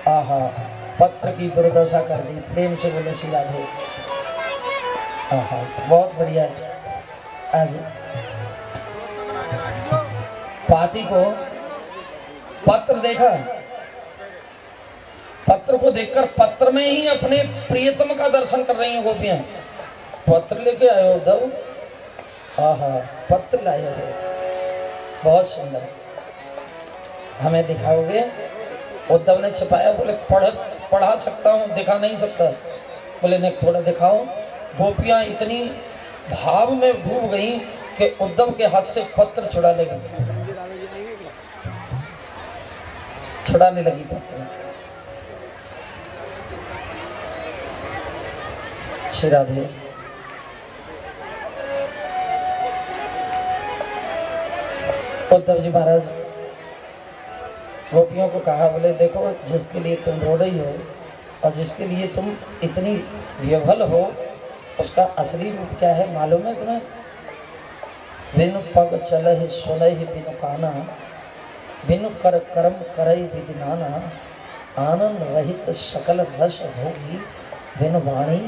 आहा, पत्र की दुर्दशा कर दी। प्रेम से बोले श्री राधे। आहा, बहुत बढ़िया है। आज पाती को पत्र देखा, पत्र को देखकर पत्र में ही अपने प्रियतम का दर्शन कर रही हैं गोपियां। पत्र लेके आए हो उद्धव? आहा, पत्र लाए हो, बहुत सुंदर, हमें दिखाओगे? उद्धव ने छिपाया, बोले पढ़ा सकता हूँ, दिखा नहीं सकता। बोले नहीं, थोड़ा दिखाओ। गोपियां इतनी भाव में डूब गई कि उद्धव के हाथ से पत्र छुड़ाने लगी पत्र। श्री राधे। उद्धव जी महाराज गोपियों को कहा, बोले देखो, जिसके लिए तुम रो रही हो और जिसके लिए तुम इतनी विह्वल हो, उसका असली रूप क्या है मालूम है तुम्हें? बिनु पग चलहि सुनहि बिनु काना, बिनु कर कर्म करहि विधि नाना, आनंद रहित सकल रस भोगी बिनु वाणी।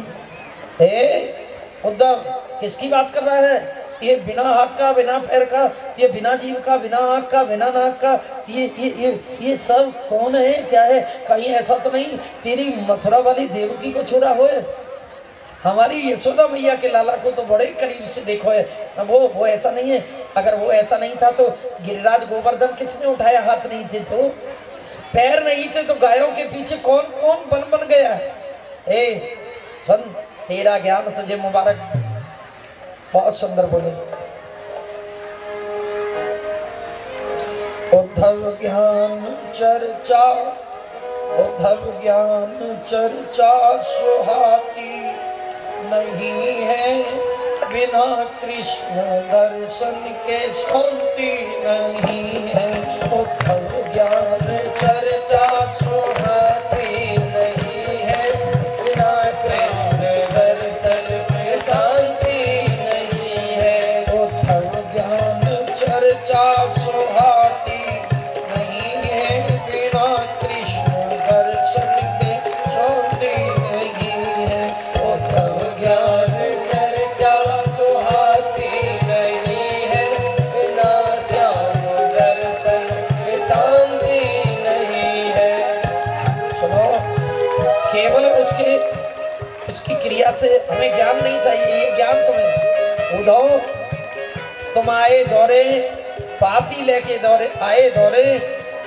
उद्धव किसकी बात कर रहा है? ये बिना हाथ का, बिना पैर का, ये बिना जीव का, बिना आँख का, बिना नाक का, ये सब कौन है, क्या है? कहीं ऐसा तो नहीं तेरी मथुरा वाली देवकी को छोड़ा हो? हमारी यशोदा मैया के लाला को तो बड़े करीब से देखो है। वो ऐसा नहीं है। अगर वो ऐसा नहीं था तो गिरिराज गोवर्धन किसने उठाया? हाथ नहीं थे तो, पैर नहीं थे तो गायों के पीछे कौन कौन बन गया? सुन, तेरा ज्ञान तुझे मुबारक। बहुत सुंदर बोले। उद्धव ज्ञान चर्चा, उद्धव ज्ञान चर्चा सुहाती नहीं है, बिना कृष्ण दर्शन के शांति नहीं है। उद्धव ज्ञान चर्चा सुहाती नहीं है, बिना कृष्ण दर्शन के शांति नहीं है। उद्धव ज्ञान चर्चा सुहाती नहीं है, बिना कृष्ण दर्शन के शांति नहीं है। उद्धव ज्ञान चर्चा सुहाती नहीं है, बिना श्याम दर्शन के शांति नहीं है। सुनो, केवल उसकी क्रिया से हमें ज्ञान नहीं चाहिए, ये ज्ञान तुम्हें। उद्धव तुम आए दौरे, पाती लेके दौरे आए दौरे,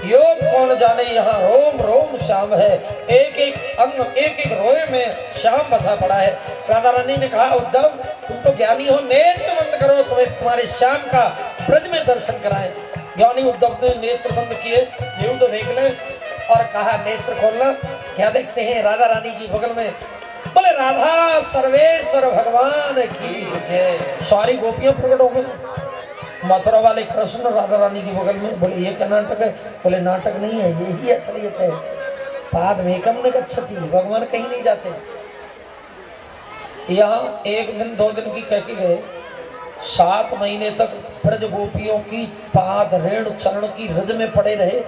योग कौन जाने यहाँ रोम रोम श्याम है। एक एक अंग, एक एक रोए में श्याम बसा पड़ा है। राधा रानी ने कहा, उद्धव तुम तो ज्ञानी हो, नेत्र बंद करो, तुम्हें तुम्हारे श्याम का ब्रज में दर्शन कराए। ज्ञानी उद्धव ने नेत्र बंद किए, यूं तो देख ले, और कहा नेत्र खोलना। क्या देखते हैं? राधा रानी की बगल में, बोले राधा सर्वेश्वर भगवान की जय। सारी गोपियां प्रकट हो गई। मथुरा वाले कृष्ण राधा रानी की बगल में। बोले ये क्या नाटक है? बोले नाटक नहीं है, यही असलियत है। पाद मेकम न गच्छति, भगवान कहीं नहीं जाते। यहाँ एक दिन दो दिन की कह के गए, 7 महीने तक ब्रज गोपियों की पाद रेणु चरण की रज में पड़े रहे।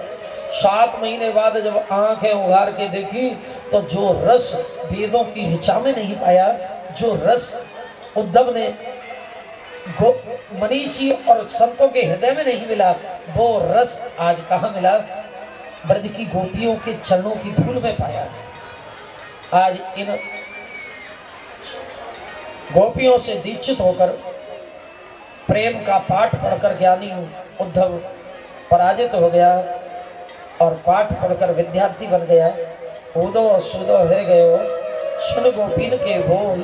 7 महीने बाद जब आंखें उघार के देखी तो जो रस वेदों की ऋचा में नहीं पाया, जो रस उद्धव ने मनीषी और संतों के हृदय में नहीं मिला, वो रस आज कहाँ मिला? ब्रज की गोपियों के चरणों की धूल में पाया। आज इन गोपियों से दीक्षित होकर प्रेम का पाठ पढ़कर ज्ञानी उद्धव पराजित हो गया और पाठ पढ़कर विद्यार्थी बन गया। उदो सुदो है गयो सुन गोपीन के बोल,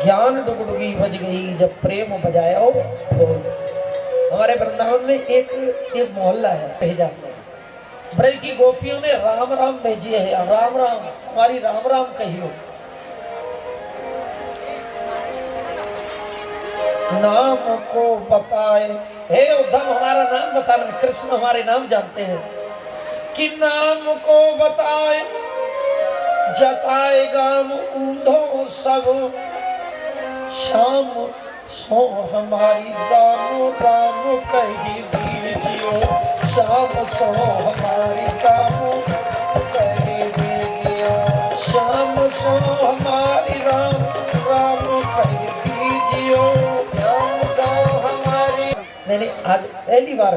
ज्ञान डुगडुगी बज गई जब प्रेम बजाया ढोल। हमारे वृंदावन में एक मोहल्ला है भेजा, ब्रज की गोपियों ने राम राम भेजिए है। राम राम, हमारी राम राम कहियो। नाम को बताए, हे उद्धव हमारा नाम बताना। कृष्ण हमारे नाम जानते हैं कि नाम को बताए जताए गाम ऊधो सब, शाम सो हमारी दामो दाम कही दीजियो। शाम सो हमारी दामो कही मैंने आज पहली बार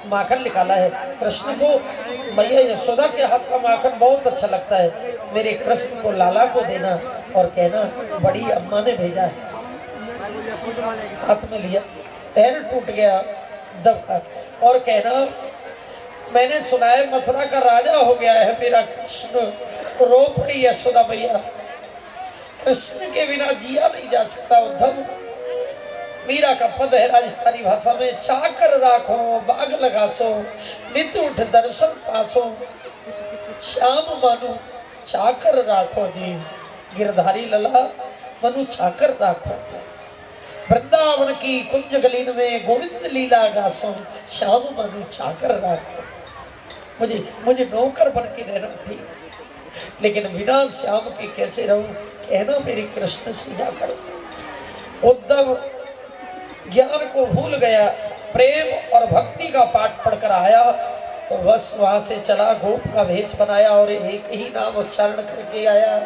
माखन निकाला है। कृष्ण को मैया यशोदा के हाथ का माखन बहुत अच्छा लगता है। मेरे कृष्ण को लाला को देना और कहना बड़ी अम्मा ने भेजा है। हाथ में लिया, पैर टूट गया दब का, और कहना मैंने सुना है मथुरा का राजा हो गया है मेरा कृष्ण। रो पड़ी यशोदा मैया, कृष्ण के बिना जिया नहीं जा सकता। उद्धव मीरा का पद है राजस्थानी भाषा में, चाकर राखो बाग लगासो नित्य उठ दर्शन पासो श्याम मानो चाकर राखो जी। गिरधारी लला मनु चाकर राखो, वृंदावन की कुंज गलीन में गोविंद लीला गासो श्याम मानो चाकर राखो। मुझे नौकर बन के रहना थी, लेकिन बिना श्याम के कैसे रहूं, कहना मेरी कृष्ण सीधा करो। उद्धव ज्ञान को भूल गया, प्रेम और भक्ति का पाठ पढ़कर आया तो बस वहां से चला, गोप का भेष बनाया और एक ही नाम उच्चारण करके आया,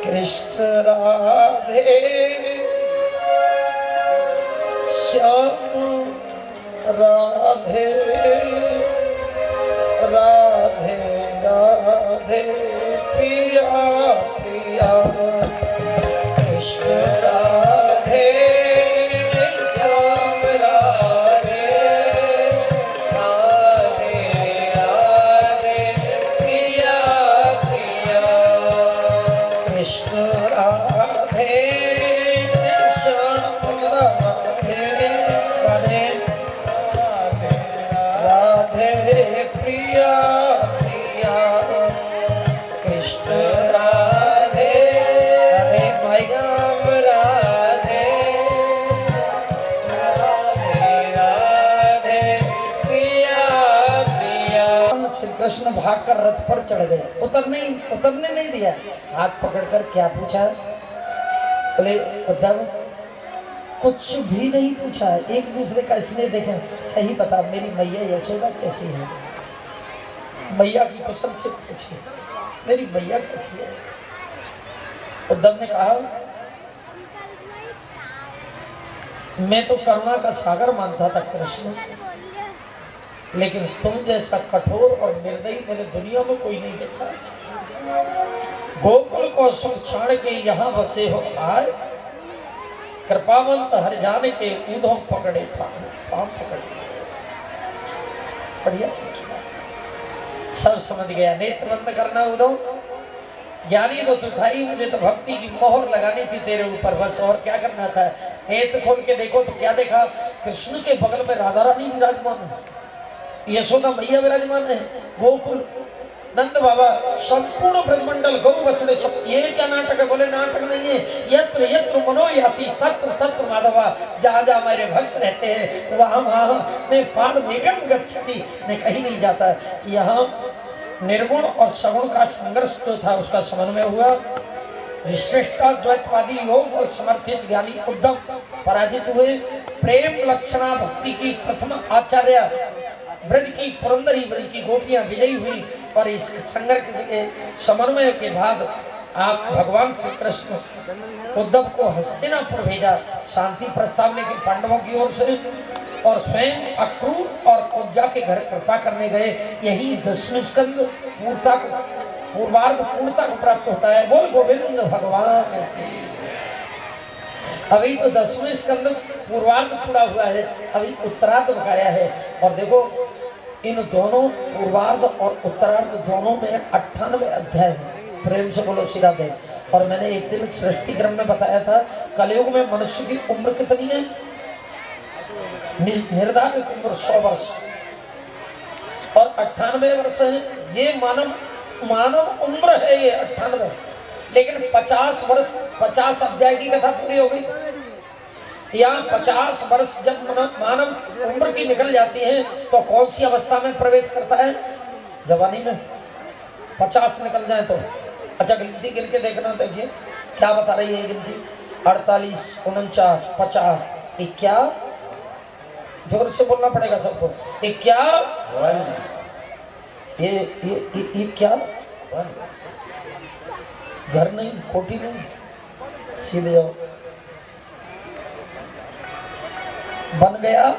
कृष्ण राधे श्याम राधे राधे राधे प्रिया प्रिया कृष्ण राधे श्याम राधे राधे राधे प्रिया प्रिया कृष्ण राधे श्याम राधे राधे राधे प्रिया प्रिया कृष्ण राधे राधे माई राधे राधे राधे प्रिया प्रिया। श्री कृष्ण भागकर रथ पर चढ़ गए, उतरने नहीं दिया, हाथ पकड़कर क्या पूछा, बोले उद्धव कुछ भी नहीं पूछा, एक दूसरे का इसने देखे, सही बता मेरी मैया यशोदा कैसी है, मैया की कुशल से पूछे मेरी मैया कैसी है। उद्धव ने कहा मैं तो करुणा का सागर मानता था कृष्ण, लेकिन तुम जैसा कठोर और निर्दयी मैंने दुनिया में कोई नहीं देखा। गोकुल को सुख छाड़ के यहाँ बसे हो आए, कृपावंत हर जान के ऊधों पकड़े पाम पकड़े। बढ़िया, सब समझ गया। नेत्र बंद करना उधो, ज्ञानी तो तू था ही, मुझे तो भक्ति की मोहर लगानी थी तेरे ऊपर, बस और क्या करना था। नेत्र खोल के देखो तो क्या देखा, कृष्ण के बगल में राधा रानी विराजमान है, यशोदा मैया विराजमान है, गोकुल नंद बाबा, संपूर्ण ब्रह्मंडल, गौ बछड़े सब। ये क्या नाटक है, बोले नाटक नहीं है, यत्र यत्र मनोयाति तत्र तत्र माधवा, जहाँ जहाँ मेरे भक्त रहते हैं वहाँ वहाँ मैं पाद मेघम गच्छति, मैं कहीं नहीं जाता। यहाँ निर्गुण और सगुण का संघर्ष जो था उसका समन्वय हुआ। विशिष्टाद्वैतवादी योग और समर्थित ज्ञानी उद्धव पराजित हुए। प्रेम लक्षणा भक्ति की प्रथम आचार्य ब्रज की पुरंदरी, ब्रज की गोपियां विजयी हुई, और इस संघर्ष के समन्वय के बाद आप भगवान श्री कृष्ण उद्धव को हस्तिनापुर भेजा, शांति प्रस्ताव लेकर पांडवों की ओर से, और स्वयं अक्रूर और कुब्जा के घर कृपा करने गए। यही 10वें स्कंद पूर्वार्ध पूर्णता को प्राप्त होता है। बोल गोविंद भगवान। अभी तो 10वें स्कंद पूर्वार्ध पूरा हुआ है, अभी उत्तरार्ध बकाया है। और देखो इन दोनों पूर्वार्ध और उत्तरार्ध दोनों में 98 अध्याय है। प्रेम से बोलो सीधा दे। और मैंने एक दिन सृष्टि क्रम में बताया था, कलयुग में मनुष्य की उम्र कितनी है, निर्धारित उम्र 100 वर्ष और 98 वर्ष है। ये मानव उम्र है ये 98, लेकिन 50 वर्ष 50 अध्याय की कथा पूरी हो गई। यहाँ 50 वर्ष जब मानव उम्र की निकल जाती है तो कौन सी अवस्था में प्रवेश करता है, जवानी में। 50 निकल जाए तो अच्छा गिनती गिन के देखना, देखिए क्या बता रही है गिनती। 48, 49, 50, 51, जोर से बोलना पड़ेगा सबको। 51, ये क्या, घर नहीं, कोठी नहीं, सीधे जाओ। बन गया।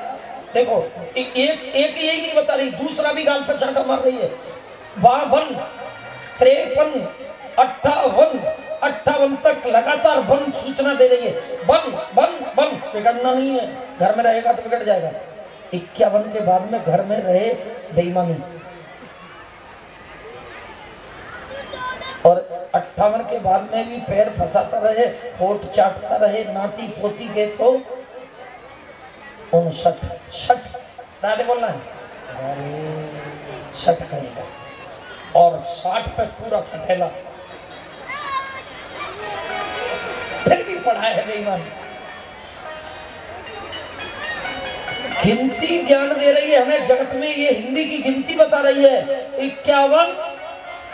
देखो एक एक यही नहीं बता रही, दूसरा भी गाल पे चांटा मार रही है। 52, 53, 58 तक लगातार बन सूचना दे रही है। बन बन बन, बिगड़ना नहीं है, घर में रहेगा तो बिगड़ जाएगा। 51 के बाद में घर में रहे बेईमानी, और 58 के बाद में भी पैर फंसाता रहे, होठ चाटता रहे नाती पोती के, तो 59 राधे बोलना है, 60 कहेगा, और 60 पे पूरा सठेला, फिर भी पढ़ा है बेईमान। गिनती ज्ञान दे रही है हमें जगत में, ये हिंदी की गिनती बता रही है। 51,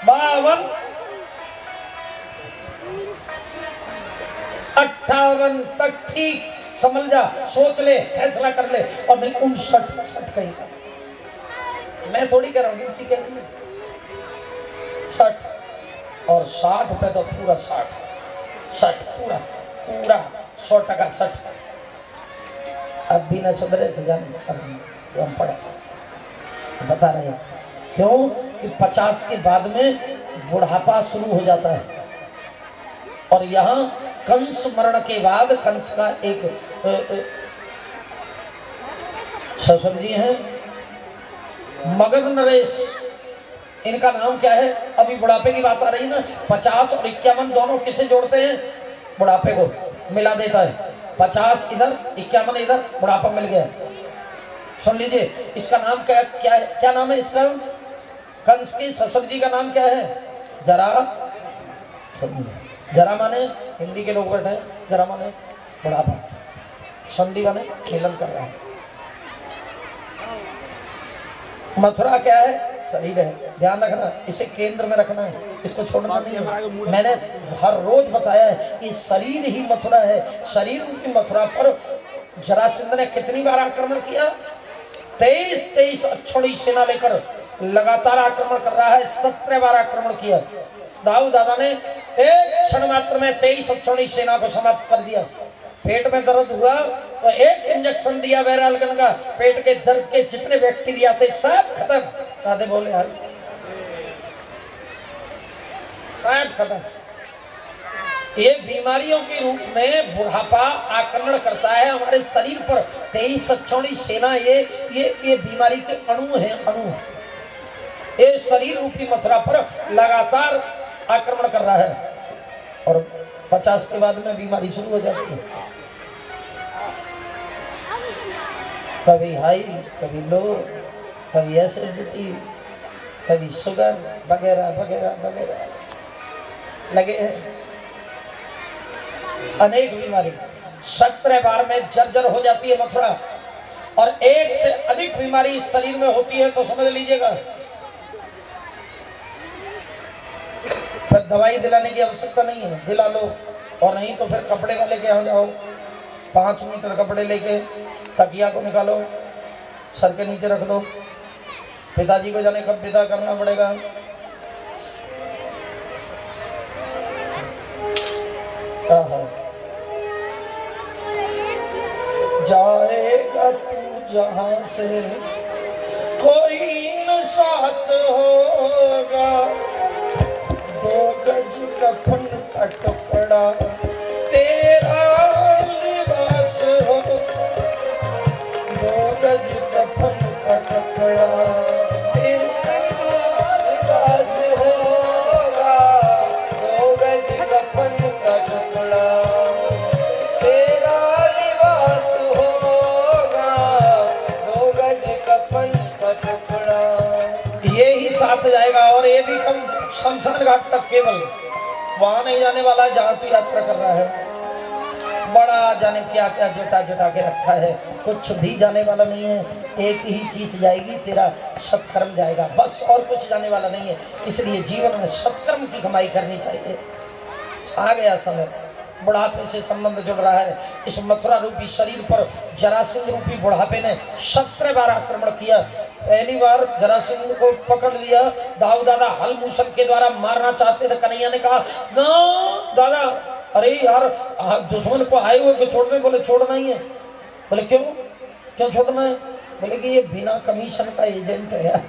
52, 58 तक ठीक समझ जा, सोच ले, फैसला कर ले, और नहीं 59 कहेगा। मैं थोड़ी कह रहा हूँ, गिनती कह रही है 60, और 60 पे तो पूरा 60 पूरा पूरा 100% 60। अब भी न सुधरे तो जाने हम पढ़े बता रहे हैं क्यों कि 50 के बाद में बुढ़ापा शुरू हो जाता है। और यहाँ कंस मरण के बाद, कंस का एक ससुर जी हैं मगध नरेश, इनका नाम क्या है? अभी बुढ़ापे की बात आ रही ना, 50 और 51 दोनों किसे जोड़ते हैं? बुढ़ापे को मिला देता है। 50 इधर, 51 इधर, बुढ़ापा मिल गया। सुन लीजिए, इसका नाम क्या क्या है? क्या नाम है इसका? कंस के ससुर जी का नाम क्या है? जरा। जरा माने हिंदी के लोग बैठे हैं, जरा माने बुढ़ापा, संधि माने मिलन कर रहा है। मथुरा क्या है? शरीर है। ध्यान रखना, इसे केंद्र में रखना है, इसको छोड़ना नहीं है। मैंने हर रोज बताया है कि शरीर ही मथुरा है। शरीर की मथुरा पर जरासंध ने कितनी बार आक्रमण किया? 23 अक्षौणी सेना लेकर लगातार आक्रमण कर रहा है। 17 बार आक्रमण किया। दाऊ दादा ने एक क्षण मात्र में 23 अक्षौणी सेना को समाप्त कर दिया। पेट में दर्द हुआ तो एक इंजेक्शन दिया बैरालगन का, पेट के दर्द के जितने बैक्टीरिया थे सब खत्म। दादे बोले यार सब खत्म। ये बीमारियों के रूप में बुढ़ापा आक्रमण करता है हमारे शरीर पर। 23 अक्षौणी सेना ये बीमारी के अणु हैं, अणु। ये शरीर रूपी मथुरा पर लगातार आक्रमण कर रहा है, और 50 के बाद में बीमारी शुरू हो जाती है। कभी हाई, कभी लो, कभी एसिडिटी, कभी शुगर वगैरह वगैरह वगैरह लगे हैं, अनेक बीमारी। 17 बार में जर्जर हो जाती है मथुरा, और एक से अधिक बीमारी शरीर में होती है तो समझ लीजिएगा फिर दवाई दिलाने की आवश्यकता नहीं है, दिला लो। और नहीं तो फिर कपड़े वाले के यहाँ जाओ, 5 मीटर कपड़े लेके तकिया को निकालो, सर के नीचे रख दो। पिताजी को जाने कब विदा करना पड़ेगा। जाएगा तू जहां से, कोई न साथ होगा, 2 गज कफन का टुकड़ा तेरा लिबास हो, 2 गज कफन का टुकड़ा तेरा लिबास होगा, 2 गज कफन का टुकड़ा तेरा लिबास होगा, 2 गज कफन का टुकड़ा। ये ही साथ जाएगा, और ये भी कम शमशान घाट तक केवल, वहां नहीं जाने वाला जहां तू यात्रा कर रहा है। बड़ा जाने क्या क्या जटा जटा के रखा है, कुछ भी जाने वाला नहीं है। एक ही चीज जाएगी, तेरा सत्कर्म जाएगा, बस, और कुछ जाने वाला नहीं है। इसलिए जीवन में सत्कर्म की कमाई करनी चाहिए। आ गया समय, बुढ़ापे से संबंध जुड़ रहा है। इस मथुरा रूपी शरीर पर जरासंध रूपी बुढ़ापे ने 17 बार आक्रमण किया। पहली बार जरासंध को पकड़ लिया, दाऊ दादा हल मूसल के द्वारा मारना चाहते थे। कन्हैया ने कहा ना दादा, अरे यार दुश्मन को आए हुए को छोड़ दे। बोले छोड़ना ही है। बोले क्यों? क्यों छोड़ना है? बोले कि ये बिना कमीशन का एजेंट है यार,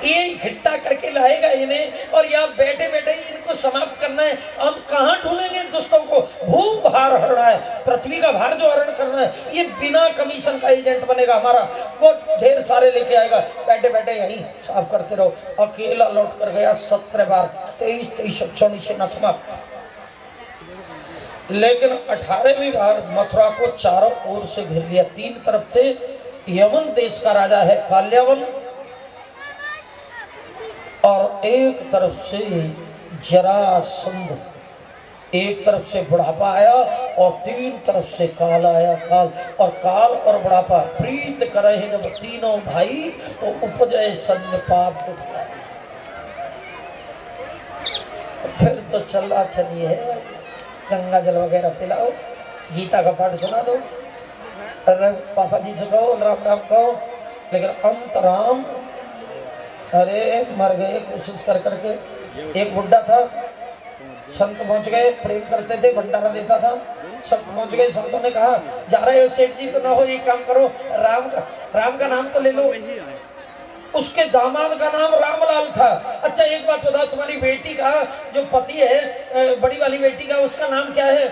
ये इकट्ठा करके लाएगा इन्हें और यहाँ बैठे बैठे ही इनको समाप्त करना है। हम कहाँ ढूंढेंगे दुष्टों को? भू भार हरना है, पृथ्वी का भार जो हरण करना है, ये बिना कमीशन का एजेंट बनेगा हमारा। वो ढेर सारे लेके आएगा, बैठे बैठे यहीं साफ करते रहो। अकेला लौट कर गया 17 बार, 23 24 से न समाप्त। लेकिन 18वीं बार मथुरा को चारों ओर से घेर लिया। 3 तरफ से यमन देश का राजा है काल्यावन, और एक तरफ से जरासंध, एक तरफ से बुढ़ापा आया और 3 तरफ से काल आया। काल और बुढ़ापा प्रीत करे जब तीनों भाई, तो उपजय सन्निपात। फिर तो चला चलिए है, गंगा जल वगैरह पिलाओ, गीता का पाठ सुना दो, अरे पापा जी से कहो, राम राम कहो। लेकिन अंतराम अरे मर गए कोशिश कर करके। एक बुड्ढा था, संत पहुंच गए, प्रेम करते थे, भंडारा देता था। संत पहुंच गए, संतों ने कहा जा रहे हो सेठ जी तो ना हो, एक काम करो, राम का नाम तो ले लो। उसके दामाद का नाम रामलाल था। अच्छा एक बात बताओ, तुम्हारी बेटी का जो पति है, बड़ी वाली बेटी का, उसका नाम क्या है?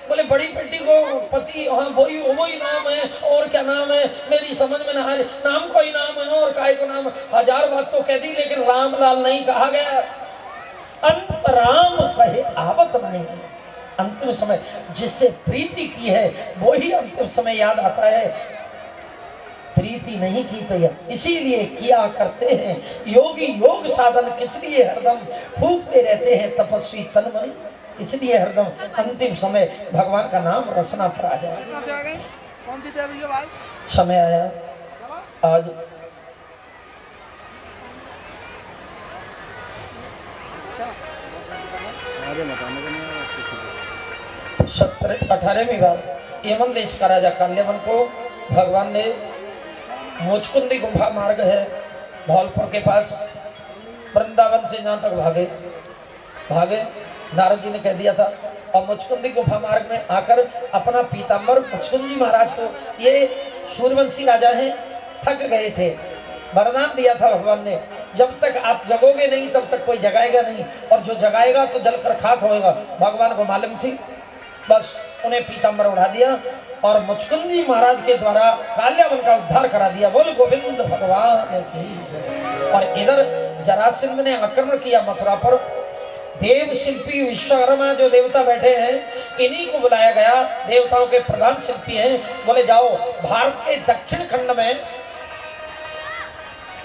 बोले बड़ी बेटी को पति, हाँ वही नाम है, और क्या नाम है मेरी समझ में ना आ रही। नाम कोई नाम है और काय को नाम, 1000 बात तो कह दी, लेकिन रामलाल नहीं कहा गया। अंतराम कहे आवत नहीं। अंतिम समय जिससे प्रीति की है वो ही अंतिम समय याद आता है, प्रीति नहीं की तो यह इसीलिए किया करते हैं योगी योग साधन, किस लिए हरदम फूकते रहते हैं तपस्वी तन मन, इसलिए हरदम अंतिम समय भगवान का नाम रसना पर आ जाए। समय आया आज 18वीं बार यमन देश का राजा काल्यावन को भगवान ने मुचकुंदी गुफा मार्ग है धौलपुर के पास, वृंदावन से जहाँ तक भागे नारद जी ने कह दिया था। और मुचकुंदी गुफा मार्ग में आकर अपना पीताम्बर मुचकुंद जी महाराज को, ये सूर्यवंशी राजा हैं, थक गए थे, वरदान दिया था भगवान ने, जब तक आप जगोगे नहीं तब तक कोई जगाएगा नहीं, और जो जगाएगा तो जलकर खाक होएगा। भगवान को मालूम थी, बस उन्हें पीताम्बर उड़ा दिया और मुचकुंद जी महाराज के द्वारा काल्यावन का उद्धार करा दिया। बोल गोविंद भगवान की। और इधर जरासंध ने आक्रमण किया मथुरा पर। देव शिल्पी विश्वकर्मा जो देवता बैठे हैं, इन्हीं को बुलाया गया, देवताओं के प्रधान शिल्पी हैं। बोले जाओ भारत के दक्षिण खंड में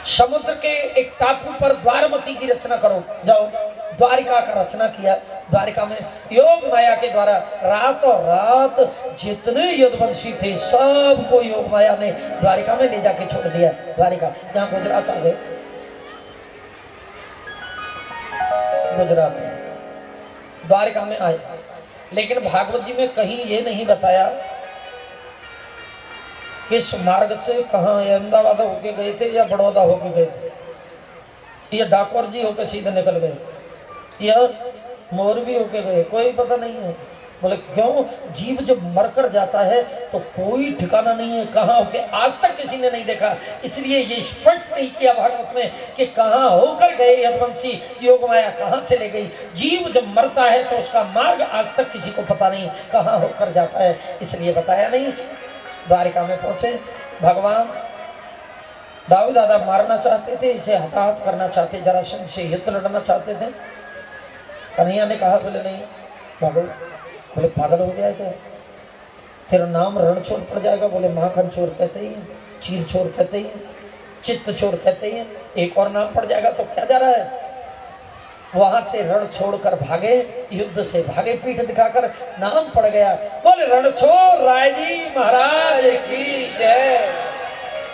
समुद्र के एक टापू पर द्वारमती की रचना करो, जाओ। द्वारिका का रचना किया। द्वारिका में योग माया के द्वारा रातों रात जितने यदुवंशी थे सबको योग माया ने द्वारिका में ले जाके छोड़ दिया। द्वारिका जहाँ गुजरात आ गए, गुजरात द्वारिका में आए। लेकिन भागवत जी में कहीं ये नहीं बताया किस मार्ग से, कहाँ अहमदाबाद होके गए थे या बड़ौदा होके गए थे, या डाकोर जी होके सीधे निकल गए, या मोरबी होके गए, कोई पता नहीं है। बोले क्यों? जीव जब मरकर जाता है तो कोई ठिकाना नहीं है कहाँ होके, आज तक किसी ने नहीं देखा। इसलिए ये स्पष्ट नहीं किया भागवत में कि कहाँ होकर गए यदुवंशी, योग माया कहाँ से ले गई। जीव जब मरता है तो उसका मार्ग आज तक किसी को पता नहीं कहाँ होकर जाता है, इसलिए बताया नहीं। द्वारिका में पहुंचे, भगवान दाऊद दादा मारना चाहते थे, इसे हताहत करना चाहते, जरासंध से युद्ध लड़ना चाहते थे। कन्हैया ने कहा, बोले नहीं भगवान, बोले पागल हो गया क्या, तेरा नाम रणछोड़ पड़ जाएगा। बोले माखन चोर कहते ही, चीर चोर कहते ही, चित्त चोर कहते ही, एक और नाम पड़ जाएगा तो क्या जा रहा है। वहां से रण छोड़कर भागे, युद्ध से भागे, पीठ दिखाकर, नाम पड़ गया। बोले रणछोड़ राय जी महाराज की जय।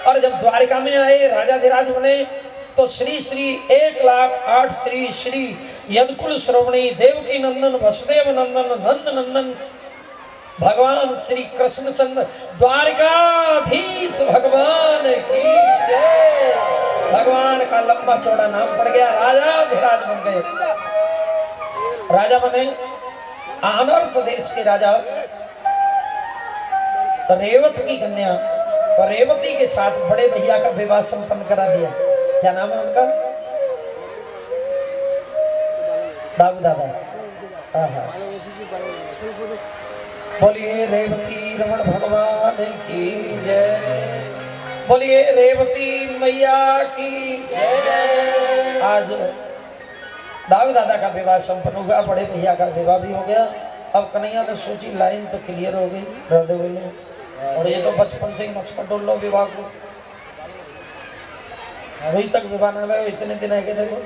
और जब द्वारिका में आए, राजाधिराज बने, तो श्री श्री 1,08,000 श्री श्री यदकुल श्रवणी देवकी नंदन वसुदेव नंदन नंद नंदन भगवान श्री कृष्णचंद्र द्वारकाधीश भगवान की जय। भगवान का लंबा चौड़ा नाम पड़ गया, राजाधिराज बन गए। राजा बने, अनर्थ देश के राजा। रेवत की कन्या और रेवती के साथ बड़े भैया का विवाह संपन्न करा दिया। क्या नाम है उनका? बाबू दादा। बोलिए रेवती रमण भगवान की जय। बोलिए रेवती मैया की जय। आज दाऊ दादा का विवाह संपन्न हुआ, बड़े भैया का विवाह भी हो गया। अब कन्हैया ने सोची लाइन तो क्लियर हो गई, राधे बोलो। और ये तो बचपन से ही मचपन डोल लो विवाह को, अभी तक विवाह ना हुआ, इतने दिन है। देखो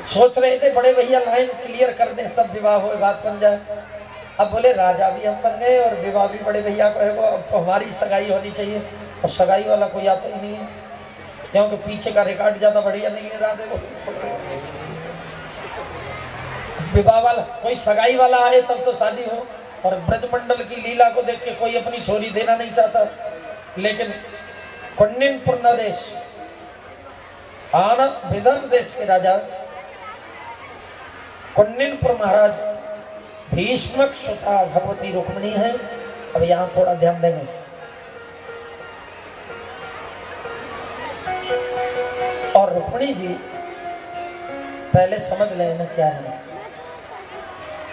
सोच रहे थे बड़े भैया लाइन क्लियर कर दें तब विवाह हो, बात बन जाए। अब बोले राजा भी हम बन गए और विवाह भी बड़े भैया को है, अब तो हमारी सगाई होनी चाहिए। और सगाई वाला कोई आता ही नहीं है, क्योंकि पीछे का रिकॉर्ड ज्यादा बढ़िया नहीं है। राधे विवाह वाला कोई सगाई वाला आए तब तो शादी हो। और ब्रजमंडल की लीला को देख के कोई अपनी छोरी देना नहीं चाहता, लेकिन कौंडिन्यपुर नरेश आनंद विदर्भ देश के राजा कौंडिन्यपुर महाराज भीष्मक सुता भगवती रुक्मिणी है। अब यहाँ थोड़ा ध्यान देंगे। और रुक्मिणी जी पहले समझ लेना क्या है,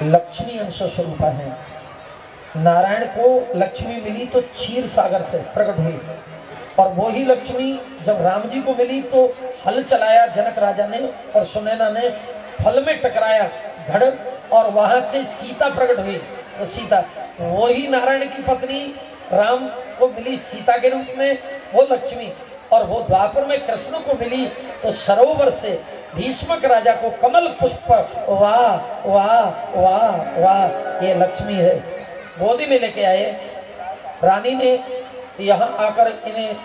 लक्ष्मी अंश स्वरूपा है। नारायण को लक्ष्मी मिली तो क्षीर सागर से प्रकट हुई, और वो ही लक्ष्मी जब राम जी को मिली तो हल चलाया जनक राजा ने और सुनैना ने, फल में टकराया घड़, और वहां से सीता प्रकट हुई। तो सीता वो ही नारायण की पत्नी राम को मिली सीता के रूप में, वो लक्ष्मी। और वो द्वापर में कृष्ण को मिली तो सरोवर से भीष्मक राजा को कमल पुष्प, वाह वाह वाह वाह, ये लक्ष्मी है। गोदी में लेके आए, रानी ने यहाँ आकर इन्हें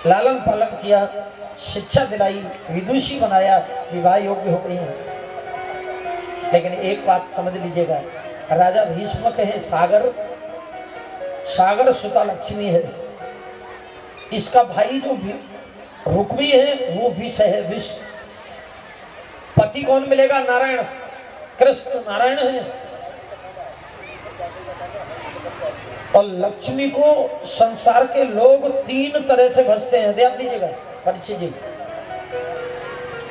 लालन पालन किया, शिक्षा दिलाई, विदुषी बनाया, विवाह योग्य हो गई है। लेकिन एक बात समझ लीजिएगा, राजा भीष्मक है सागर, सागर सुता लक्ष्मी है। इसका भाई जो रुक्मी है वो विष है, विष। पति कौन मिलेगा? नारायण, कृष्ण नारायण है। और लक्ष्मी को संसार के लोग तीन तरह से भजते हैं, ध्यान दीजिएगा परिचय जी।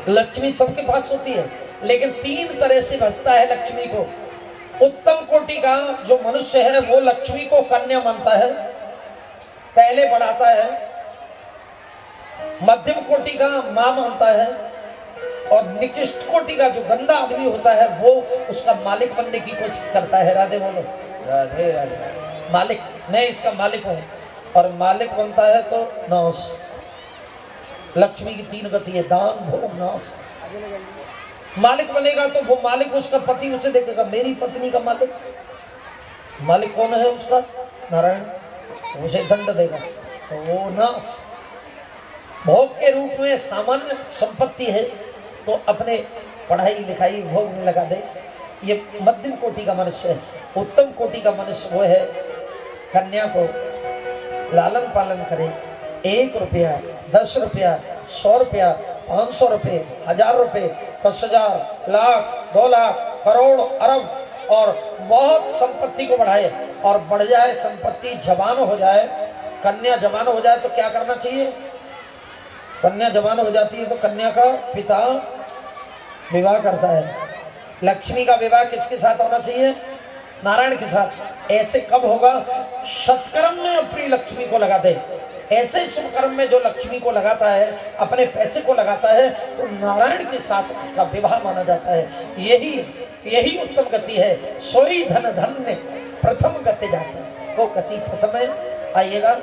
लक्ष्मी सबके पास होती है, लेकिन तीन तरह से भजता है लक्ष्मी को। उत्तम कोटि का जो मनुष्य है वो लक्ष्मी को कन्या मानता है, पहले बढ़ाता है। मध्यम कोटि का मां मानता है, और निकृष्ट कोटि का जो गंदा आदमी होता है वो उसका मालिक बनने की कोशिश करता है। राधे बोलो। राधे राधे। मालिक, मैं इसका मालिक हूं, और मालिक बनता है तो नाश। लक्ष्मी की तीन गति है, दान भोग नाश। मालिक बनेगा तो वो मालिक, उसका पति उसे देखेगा, मेरी पत्नी का मालिक। मालिक कौन है उसका? नारायण, उसे दंड देगा तो वो नाश। भोग के रूप में सामान्य संपत्ति है तो अपने पढ़ाई लिखाई भोग में लगा दे, ये मध्यम कोटि का मनुष्य है। उत्तम कोटि का मनुष्य वो है कन्या को लालन पालन करे, 1 रुपया, 10 रुपया, 100 रुपया, 500 रुपये, 1000 रुपये, 10,000, लाख, 2 लाख, करोड़, अरब, और बहुत संपत्ति को बढ़ाए। और बढ़ जाए संपत्ति, जवान हो जाए, कन्या जवान हो जाए तो क्या करना चाहिए? कन्या जवान हो जाती है तो कन्या का पिता विवाह करता है। लक्ष्मी का विवाह किसके साथ होना चाहिए? नारायण के साथ। ऐसे कब होगा? सत्कर्म में अपनी लक्ष्मी को लगा दे। ऐसे शुभ कर्म में जो लक्ष्मी को लगाता है, अपने पैसे को लगाता है, तो नारायण के साथ का विवाह माना जाता है। यही उत्तम गति है। सोई धन धन्य प्रथम गति जाती है, वो गति प्रथम है। आइएगा,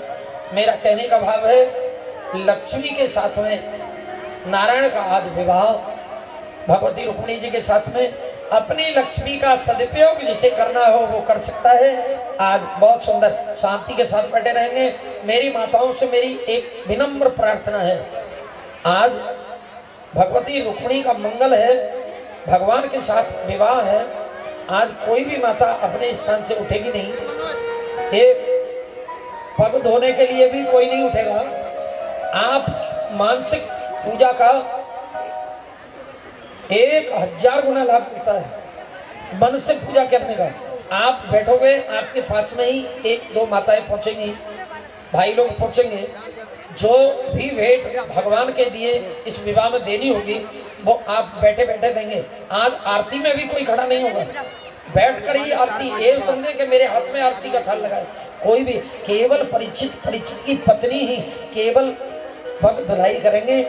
मेरा कहने का भाव है लक्ष्मी के साथ में नारायण का आज विवाह भगवती रुक्मिणी जी के साथ में। अपनी लक्ष्मी का सदुपयोग जिसे करना हो वो कर सकता है। आज बहुत सुंदर शांति के साथ बैठे रहेंगे। मेरी माताओं से मेरी एक विनम्र प्रार्थना है, आज भगवती रुक्मिणी का मंगल है, भगवान के साथ विवाह है। आज कोई भी माता अपने स्थान से उठेगी नहीं, ये पग धोने के लिए भी कोई नहीं उठेगा। आप मानसिक पूजा का 1000 गुना लाभ मिलता है, मन से पूजा करने का। आप बैठोगे, आपके पास में ही एक दो माताएं पहुंचेंगी, भाई लोग पहुंचेंगे। जो भी भेंट भगवान के दिए इस विवाह में देनी होगी वो आप बैठे बैठे देंगे। आज आरती में भी कोई खड़ा नहीं होगा, बैठ कर ही आरती। ये समझे कि मेरे हाथ में आरती का थाल लगाए, कोई भी, केवल परीक्षित की पत्नी ही केवल भक्त धुलाई करेंगे,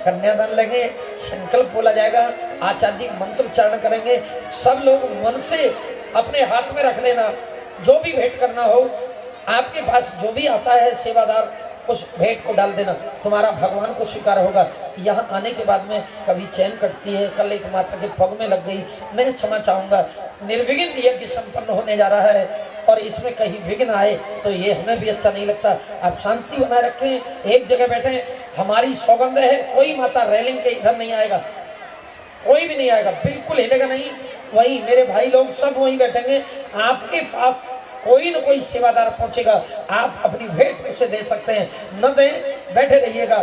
कन्यादान लेंगे, संकल्प बोला जाएगा, आचार्य जी मंत्र उच्चारण करेंगे। सब लोग मन से अपने हाथ में रख लेना, जो भी भेंट करना हो आपके पास जो भी आता है सेवादार उस भेंट को डाल देना, तुम्हारा भगवान को स्वीकार होगा। यहाँ आने के बाद में कभी चैन कटती है, कल एक माता के पग में लग गई, मैं क्षमा चाहूंगा। निर्विघ्न यज्ञ संपन्न होने जा रहा है और इसमें कहीं विघ्न आए तो ये हमें भी अच्छा नहीं लगता। आप शांति बनाए रखें, एक जगह बैठे। हमारी सौगंध है, कोई माता रेलिंग के इधर नहीं आएगा, कोई भी नहीं आएगा, बिल्कुल हिलेगा नहीं। वही मेरे भाई लोग सब वहीं बैठेंगे, आपके पास कोई न कोई सेवादार पहुंचेगा, आप अपनी भेंट उसे दे सकते हैं, न दें बैठे रहिएगा,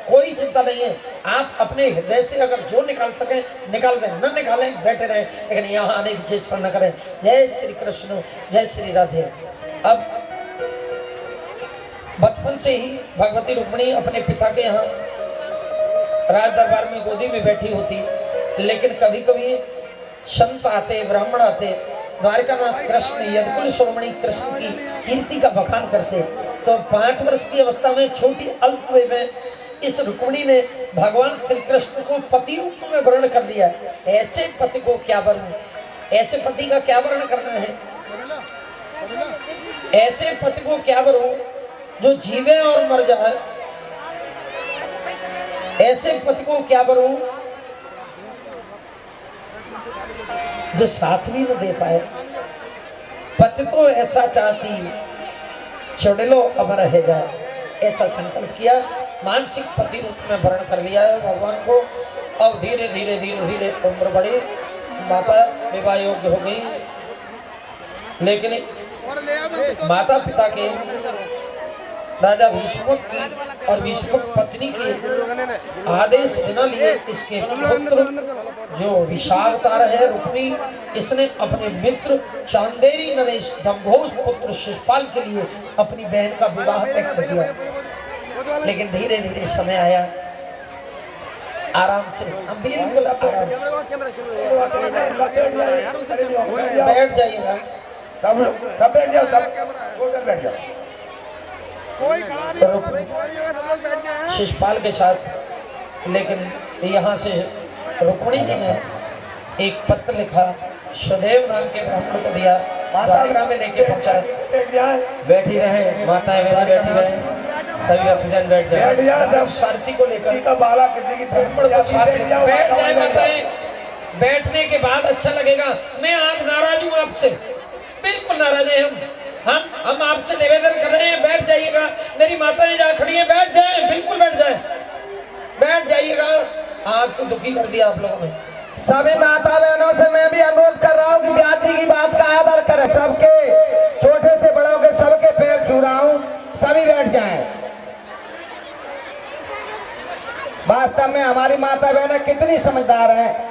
कोई चिंता नहीं है। आप अपने हृदय से अगर जो निकाल सकें निकाल दें, न निकालें बैठे रहें, लेकिन यहाँ आने की चेष्टा न करें। जय श्री कृष्ण, जय श्री राधे। अब बचपन से ही भगवती रुक्मिणी अपने पिता के यहाँ राज दरबार में गोदी में बैठी होती, लेकिन कभी कभी संत आते, ब्राह्मण आते, द्वारकानाथ कृष्ण यदकुल शिरोमणि कृष्ण की कीर्ति का बखान करते। तो 5 वर्ष की अवस्था में छोटी अल्प वय में इस रुक्मिणी ने भगवान श्री कृष्ण को पति रूप में वर्ण कर लिया। ऐसे पति को क्या वर्ण, ऐसे पति का क्या वर्ण करना है, ऐसे पति को क्या वर्ण जो जीवे और मर जाए, ऐसे पति को क्या वर्ण जो साथ भी न दे पाए। पति तो ऐसा चाहती छोड़ लो अब रह जाए, ऐसा संकल्प किया, मानसिक पति रूप में वर्ण कर लिया है भगवान को। अब धीरे धीरे धीरे धीरे उम्र बढ़ी, माता विवाह योग्य हो गई, लेकिन माता पिता के राजा भीष्मक की और भीष्मक पत्नी के आदेश बिना लिए इसके पुत्र जो विशावतार है रुक्मी, इसने अपने मित्र चांदेरी नरेश दंभोज पुत्र शिशुपाल के लिए अपनी बहन का विवाह तय कर दिया। लेकिन धीरे धीरे समय आया, आराम से, हम बिल्कुल आराम से बैठ जाइएगा, सब बैठ जाओ, सब बैठ जाओ। शिशुपाल के साथ, लेकिन यहाँ से रुक्मिणी जी ने एक पत्र लिखा, सुदेव नाम के ब्राह्मण को दिया, द्वारका में लेके पहुंचा। बैठी रहे माताएं, बैठी रहे, सभी भक्तजन बैठ जाए। स्वार्थी को लेकर ब्राह्मण को साथ लेकर बैठ जाए माताएं, बैठने के बाद अच्छा लगेगा। मैं आज नाराज हूँ आपसे, बिल्कुल नाराज है हम आपसे निवेदन कर रहे हैं, बैठ जाइएगा। मेरी माताएं जहाँ खड़ी हैं बैठ जाए, बिल्कुल बैठ जाए, बैठ जाइएगा। आज तो दुखी कर दिया आप लोगों ने। सभी माता बहनों से मैं भी अनुरोध कर रहा हूँ कि ब्याजी की बात का आदर करें, सबके छोटे से बड़ों के सबके पैर छू रहा हूँ, सभी बैठ जाएं। वास्तव में हमारी माता बहनें कितनी समझदार हैं,